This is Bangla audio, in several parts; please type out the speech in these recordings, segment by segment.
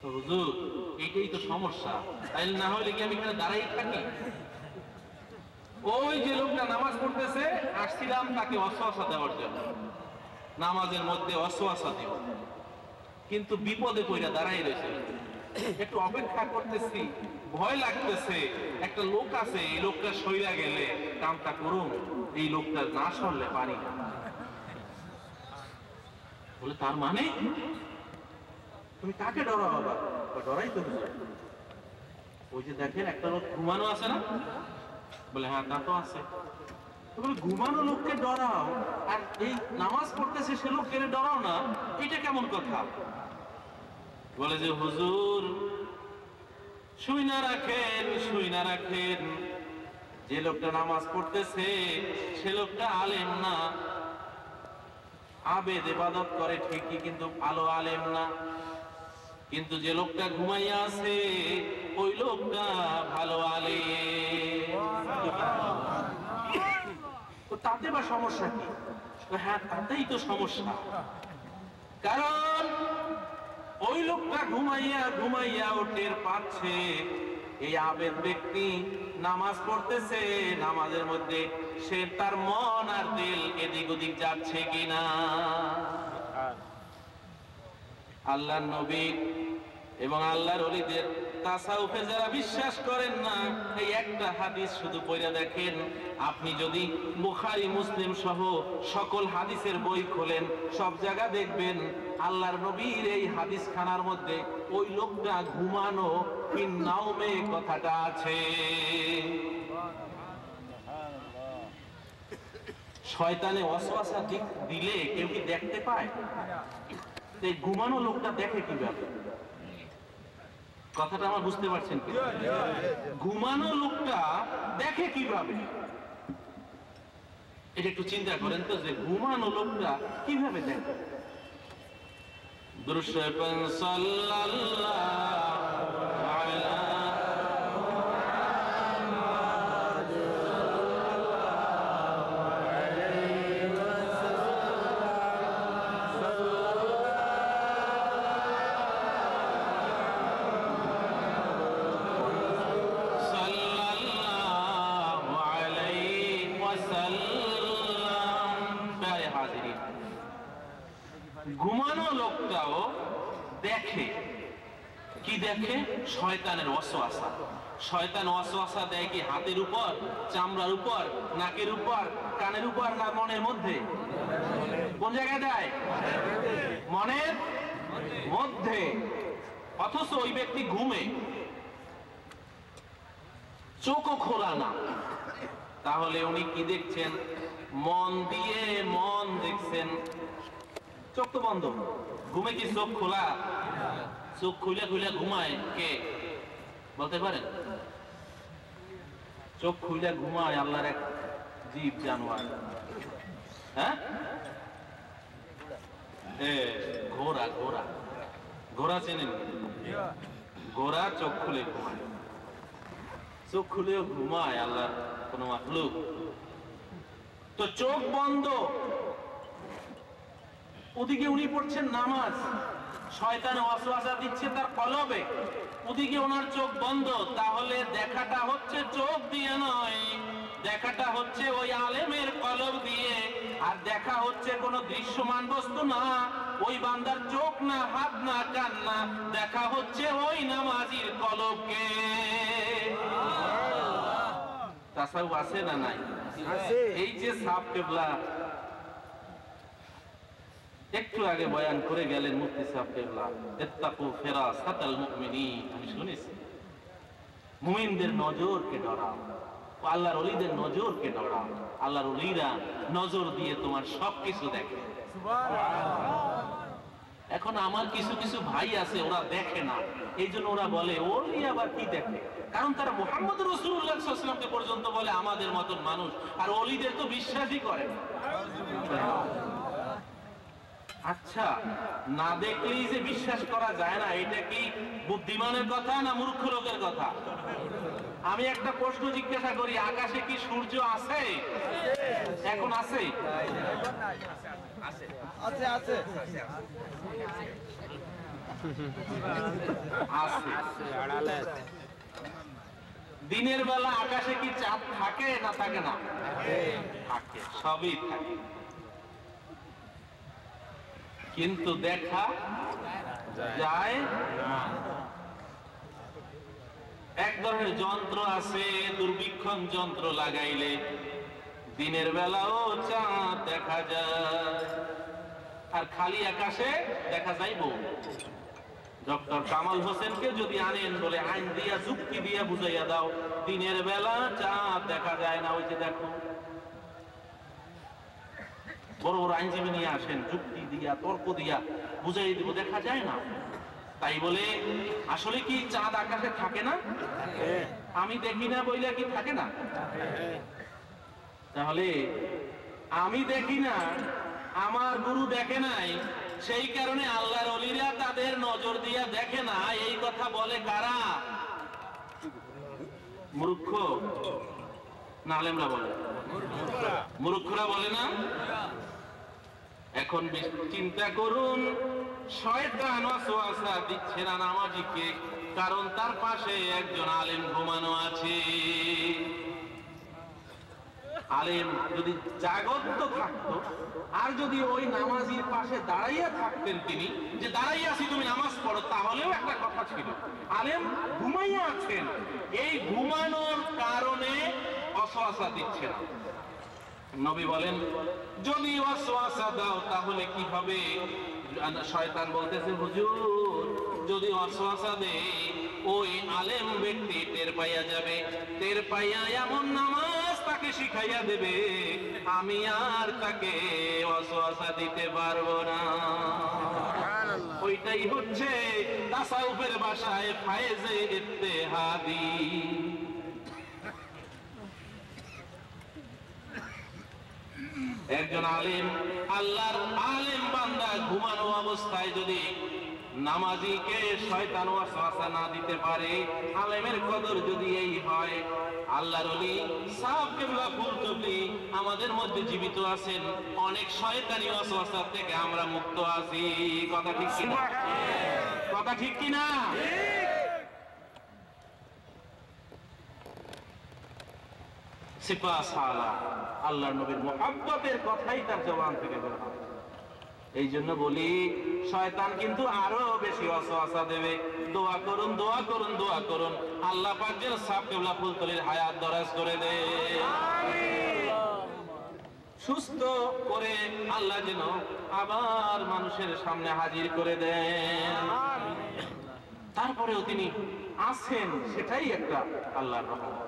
হুজুর এইটাই তো সমস্যা, তাইলে না হলে কি আমি এখানে দাঁড়াই থাকি? ওই যে লোকটা নামাজ পড়তেছে, আসছিলাম তাকে ওয়াসওয়াসা দেওয়ার জন্য, নামাজের মধ্যে ওয়াসওয়াসা দিব, কিন্তু বিপদে পড়ে দাঁড়াই রয়েছে। একটু অপেক্ষা করতেছি, ভয় লাগতেছে, একটা লোক আছে, এই লোকটা সইরা গেলে কামটা করুন, এই লোকটা না সরলে পারি না। বলে তার মানে তুমি কাকে ডরাও? বাবা ডরাই তো ওই যে দেখেন একটা লোক ঘুমানো আছে না? বলে হ্যাঁ তা তো আছে। বলে ঘুমানো লোককে ডরাও আর এই নামাজ পড়তেছে সে লোককে ডরাও না, এটা কেমন কথা? বলে যে হুজুর শুইনা রাখেন, যে লোকটা নামাজ পড়তেছে সে লোকটা আলেম না, আবেদ ইবাদত করে ঠিকই কিন্তু ভালো আলেম না। কিন্তু যে লোকটা ঘুমাইয়া আছে ওই লোকটা ভালো আলেম। তাতে বা সমস্যা কি? হ্যাঁ তাতেই তো সমস্যা, কারণ ওই লোকটা ঘুমাইয়া টের পাচ্ছে এই আবেদ ব্যক্তি নামাজ পড়তেছে, নামাজের মধ্যে সে তার মন আর দিল এদিক ওদিক যাচ্ছে কিনা। আল্লাহর নবী এবং আল্লাহর ওলিদের তাসাউফে যারা বিশ্বাস করেন না, এই একটা হাদিস শুধু পড়ে দেখেন। আপনি যদি বুখারী মুসলিম সহ সকল হাদিসের বই খোলেন, সব জায়গা দেখবেন আল্লাহর নবীর এই হাদিস খানার মধ্যে ওই লোকটা ঘুমানো ফিন নাওমে কথাটা আছে। শয়তানে ওয়াসওয়াসা দিলে কেউ কি দেখতে পায়? এই ঘুমানো লোকটা দেখে কিভাবে? কথাটা আমার বুঝতে পারছেন কি? ঘুমানো লোকটা দেখে কিভাবে? এটা একটু চিন্তা করেন তো, যে ঘুমানো লোকটা কিভাবে দেখে? দুরূদ সাল্লাল্লাহু আলা ঘুমানো লোকটাও দেখে কি? দেখে শয়তানের ওয়াসওয়াসা। শয়তান ওয়াসওয়াসা দেয় কি হাতের উপর, চামড়ার উপর, নাকের উপর, কানের উপর, না মনের মধ্যে? কোন জায়গায় দেয়? মনের মধ্যে। অথচ ওই ব্যক্তি ঘুমে, চোখও খোলা না, তাহলে উনি কি দেখছেন? মন দিয়ে মন দেখছেন, চোখ তো বন্ধ। ঘুমে কি চোখ খোলা? চোখ খুলে ঘুমায় কে বলতে পারেন? চোখ খুলে ঘুমায় আল্লাহর এক জীব জানোয়ার। হ্যাঁ, ঘোড়া। ঘোড়া চেনেন? ঘোড়া চোখ খুলে ঘুমায়, চোখ খুলেও ঘুমায় আল্লাহর কোন মাখলুক। তো চোখ বন্ধ, ওদিকে উনি পড়ছেন নামাজ, শয়তান ওয়াসওয়াসা দিচ্ছে তার কলবে, ওদিকে ওনার চোখ বন্ধ। তাহলে দেখাটা হচ্ছে চোখ দিয়ে নয়, দেখাটা হচ্ছে ওই আলেমের কলব দিয়ে। আর দেখা হচ্ছে কোন দৃশ্যমান বস্তু না, ওই বান্দার চোখ না, হাত না, কান না, দেখা হচ্ছে ওই নামাজির কলবকে। তাসাউফ আছে না নাই? এই যে সাফ কেবলা একটু আগে বয়ান করে গেলেন মুফতি সাহেব কেবলা, ইত্তাকু ফিরাসাতাল মুমিনিন, আমি শুনেছি মুমিনদের নজরকে ডরাও, আল্লাহর ওলিদের নজরকে ডরাও। আল্লাহর ওলিরা নজর দিয়ে তোমার সবকিছু দেখে। এখন আমার কিছু ভাই আছে ওরা দেখে না, এই জন্য ওরা বলে ওলি আবার কি দেখে? কারণ তারা মুহাম্মদ রাসূলুল্লাহ সাল্লাল্লাহু আলাইহি ওয়াসাল্লামকে পর্যন্ত বলে আমাদের মতন মানুষ, আর ওলিদের তো বিশ্বাসই করে না। আচ্ছা, না দেখলেই যে বিশ্বাস করা যায় না, এটা কি বুদ্ধিমানের কথা না মূর্খ লোকের কথা? আমি একটা প্রশ্ন জিজ্ঞাসা করি, আকাশে কি সূর্য আছে? এখন আছে? আছে। দিনের বেলা আকাশে কি চাঁদ থাকে না থাকে না? থাকে, সবই থাকে, কিন্তু দেখা যায় না। এক ধরনের যন্ত্র আছে, দূরবীক্ষণ যন্ত্র লাগাইলে দিনের বেলাও চাঁদ দেখা যায়, আর খালি আকাশে দেখা যাইব। ডক্টর কামাল হোসেনকে যদি আনেন, বলে আইন দিয়া যুক্তি দিয়া বুঝাইয়া দাও, দিনের বেলা চাঁদ দেখা যায় না, ওই যে দেখো। বড় বড় আইনজীবী নিয়ে আসেন, যুক্তি দিয়া তর্ক দিয়া বুঝাই দিব, দেখা যায় না। তাই বলে আসলে কি চাঁদ আকাশে থাকে না? আমি দেখি না বইলে কি থাকে না? তাহলে আমি দেখি না, আমার গুরু দেখে নাই, সেই কারণে আল্লাহর ওলিরা তাদের নজর দিয়া দেখে না, এই কথা বলে কারা? মূর্খ না আলেমরা বলে? মূর্খরা বলে না? এখন চিন্তা করুন, শয়তান ওয়াসওয়াসা দিচ্ছে না নামাজিকে, কারণ তার পাশে একজন আলেম ঘুমানো আছে। আলেম যদি জাগত থাকতো, আর যদি ওই নামাজির পাশে দাঁড়াইয়া থাকতেন তিনি, যে দাঁড়াইয়া আছি তুমি নামাজ পড়ো, তাহলেও একটা কথা ছিল। আলেম ঘুমাইয়া আছেন, এই ঘুমানোর কারণে ওয়াসওয়াসা দিচ্ছে না। নবী বলেন, যদি ওয়াসওয়াসা দাও তাহলে কি হবে? শয়তান বলতেছে, হুজুর যদি ওয়াসওয়াসা দেই, ওই আলেম ব্যক্তি টের পাইয়া যাবে, টের পাইয়া এমন নামাজ তাকে শিখাইয়া দেবে, আমি আর তাকে ওয়াসওয়াসা দিতে পারবো না। ওইটাই হচ্ছে তাসাউফের ভাষায় ফায়েজে ইত্তেহাদি। একজন আলেম, আল্লাহর আলেম বান্দা ঘুমানো অবস্থায় যদি নামাজিকে শয়তান ওয়াসওয়াসা না দিতে পারে, আলেমের কদর যদি এই হয়, আল্লাহর ওলি সাহেব কিবলা ফুলতবলি আমাদের মধ্যে জীবিত আছেন, অনেক শয়তানি ওয়াসওয়াসা থেকে আমরা মুক্ত আছি। কথা ঠিক কি না? কথা ঠিক কি না? আল্লাহর নবীর মুহাব্বতের কথাই তার জবান থেকে বের হয়। এই জন্য বলি, শয়তান কিন্তু আরো বেশি ওয়াসওয়াসা দেবে। দোয়া করুন, দোয়া করুন, দোয়া করুন, আল্লাহ পাক যেন সাহেব কিবলা ফুলতলির হায়াত দরাজ করে দেয়, সুস্থ করে আল্লাহ যেন আবার মানুষের সামনে হাজির করে দেন। তারপরেও তিনি আছেন, সেটাই একটা আল্লাহর রহমত।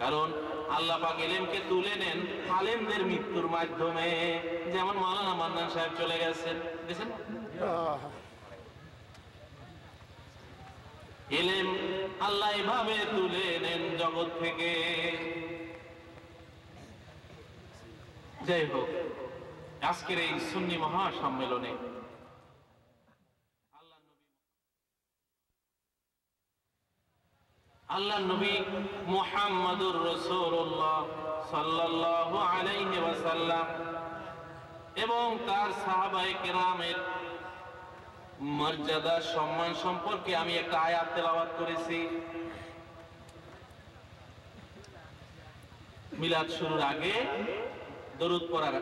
কারণ আল্লাহ পাক ইলমকে তুলে নেন আলেমদের মৃত্যুর মাধ্যমে, যেমন মাওলানা মান্নান সাহেব চলে গেছেন, দেখেন ইলম আল্লাহ এভাবে তুলে নেন জগৎ থেকে। যাই হোক, আজকের এই সুন্নি মহাসম্মেলনে আল্লাহ নবী মুহাম্মদুর রাসূলুল্লাহ সাল্লাল্লাহু আলাইহি ওয়াসাল্লাম এবং তার সাহাবায়ে কেরামের মর্যাদা সম্মান সম্পর্কে আমি একটা আয়াত তেলাওয়াত করেছি। মিলাদ শুরুর আগে, দরুদ পড়ার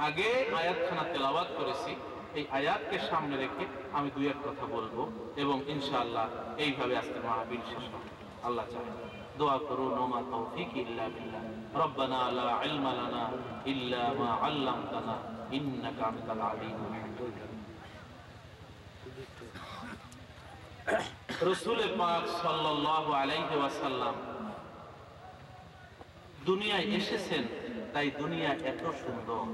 আগে আয়াতখানা তেলাওয়াত করেছি। এই আয়াতকে সামনে রেখে আমি দুই এক কথা বলবো এবং ইনশাআল্লাহ এইভাবে আজকে মাহফিল শেষ হবে। আল্লাহ চায় দোয়া করুন, ওমা তৌফিক ইল্লা বিল্লাহ, রব্বানা লা ইলমা লানা ইল্লা মা আল্লামতানা ইন্নাকা আনতাল আলিমুল হাকীম। রাসূল পাক সাল্লাল্লাহু আলাইহি ওয়াসাল্লাম দুনিয়ায় এসেছেন, তাই দুনিয়া এত সুন্দর।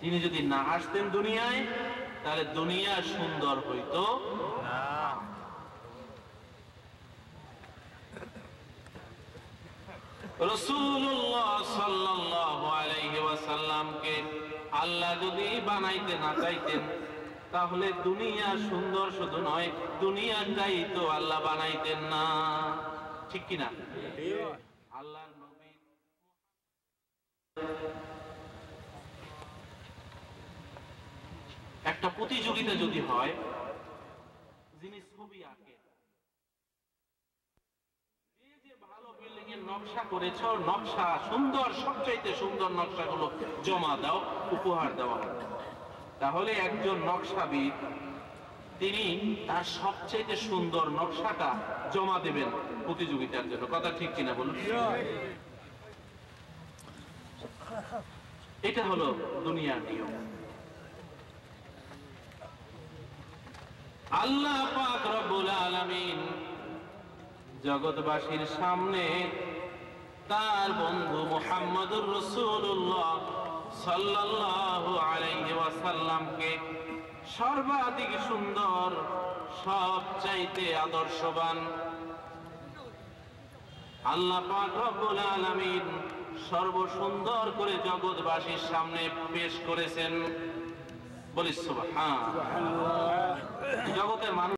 তিনি যদি না আসতেন দুনিয়ায়, তাহলে দুনিয়া সুন্দর হইতো না। রাসূলুল্লাহ সাল্লাল্লাহু আলাইহি ওয়াসাল্লামকে আল্লাহ যদি বানাইতে না চাইতেন, তাহলে দুনিয়া সুন্দর শুধু নয়, দুনিয়াটাই তো আল্লাহ বানাইতেন না। ঠিক কিনা? আল্লাহর নবী একটা প্রতিযোগিতা যদি হয়, যিনি ছবি আঁকে, যে ভালো বিল্ডিং এর নকশা করেছ, নকশা সুন্দর, সবচাইতে সুন্দর নকশাগুলো জমা দাও, উপহার দেওয়া হবে। তাহলে একজন নকশাবিদ তিনি তার সবচাইতে সুন্দর নকশাটা জমা দেবেন প্রতিযোগিতার জন্য। কথা ঠিক কিনা বলুন? এটা হলো দুনিয়ার নিয়ম। আল্লাহ পাক রব্বুল আলামিন জগৎবাসীর সামনে তার বন্ধু মুহাম্মদুর রাসূলুল্লাহ সাল্লাল্লাহু আলাইহি ওয়াসাল্লামকে সর্বাধিক সুন্দর, সবচাইতে আদর্শবান আল্লাহ পাক রব্বুল আলামিন সর্বসুন্দর করে জগৎবাসীর সামনে পেশ করেছেন। বলি সুবহানাল্লাহ। জগতের মানুষ